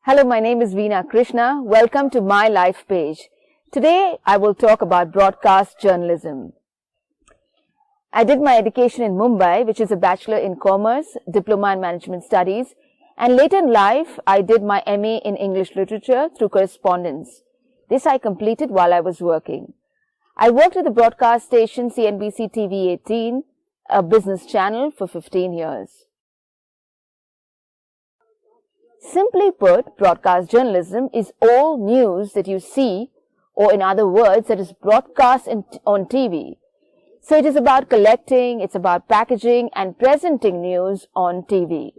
Hello, my name is Veena Krishna. Welcome to my LifePage. Today, I will talk about broadcast journalism. I did my education in Mumbai, which is a Bachelor in Commerce, Diploma in Management Studies, and later in life, I did my MA in English Literature through Correspondent. This I completed while I was working. I worked at the broadcast station CNBC TV 18, a business channel, for 15 years. Simply put, broadcast journalism is all news that you see, or in other words, that is broadcast on TV. So it is about collecting, it's about packaging and presenting news on TV.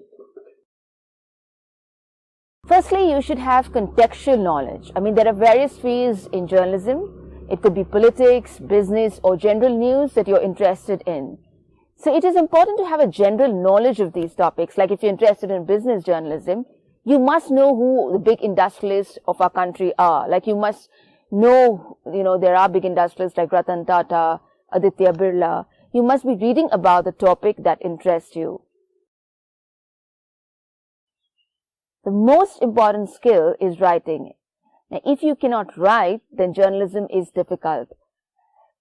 Firstly, you should have contextual knowledge. There are various fields in journalism. It could be politics, business, or general news that you're interested in. So it is important to have a general knowledge of these topics. Like if you're interested in business journalism, you must know who the big industrialists of our country are. Like you must know, there are big industrialists like Ratan Tata, Aditya Birla. You must be reading about the topic that interests you. The most important skill is writing. Now, if you cannot write, then journalism is difficult.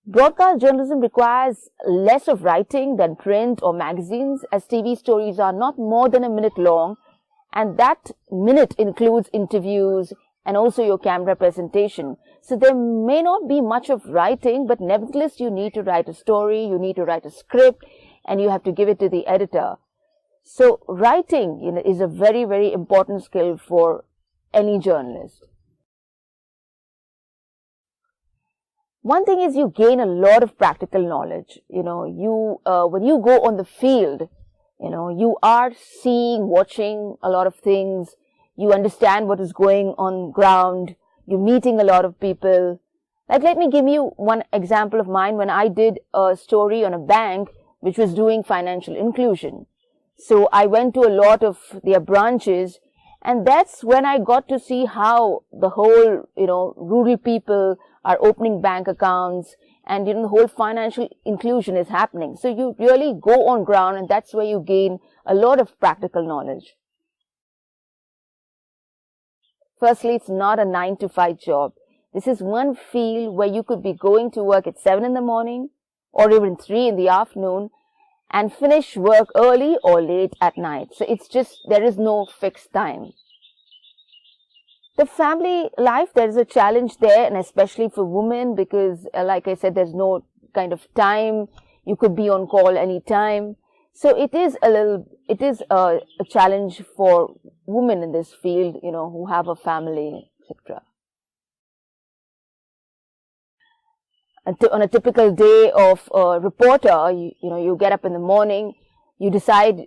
Broadcast journalism requires less of writing than print or magazines, as TV stories are not more than a minute long, and that minute includes interviews and also your camera presentation. So there may not be much of writing, but nevertheless you need to write a story, you need to write a script, and you have to give it to the editor. So writing, is a very, very important skill for any journalist. One thing is you gain a lot of practical knowledge. When you go on the field, you are seeing, watching a lot of things. You understand what is going on ground. You're meeting a lot of people. Like, let me give you one example of mine when I did a story on a bank which was doing financial inclusion. So I went to a lot of their branches, and that's when I got to see how the whole, rural people are opening bank accounts, and the whole financial inclusion is happening. So you really go on ground, and that's where you gain a lot of practical knowledge. Firstly, it's not a 9-to-5 job. This is one field where you could be going to work at 7 in the morning or even 3 in the afternoon and finish work early or late at night. So it's just, there is no fixed time. The family life, there is a challenge there, and especially for women, because like I said, there's no kind of time. You could be on call anytime. So it is a challenge for women in this field, who have a family, etc. On a typical day of a reporter, you get up in the morning, you decide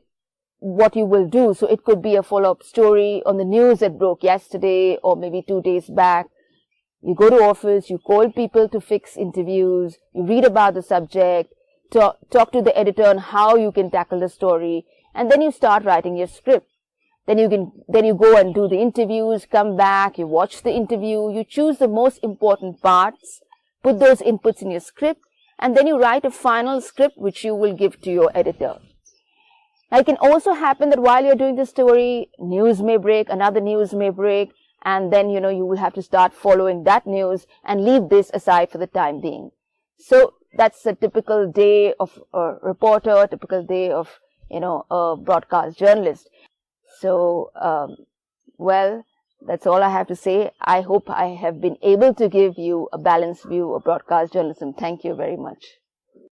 what you will do. So it could be a follow-up story on the news that broke yesterday or maybe 2 days back. You go to office, you call people to fix interviews, you read about the subject, talk to the editor on how you can tackle the story, and then you start writing your script. Then you go and do the interviews, come back, you watch the interview, you choose the most important parts, put those inputs in your script, and then you write a final script which you will give to your editor. Now, it can also happen that while you're doing the story, news may break, another news may break, and then, you will have to start following that news and leave this aside for the time being. So that's a typical day of a reporter, a typical day of, a broadcast journalist. So, that's all I have to say. I hope I have been able to give you a balanced view of broadcast journalism. Thank you very much.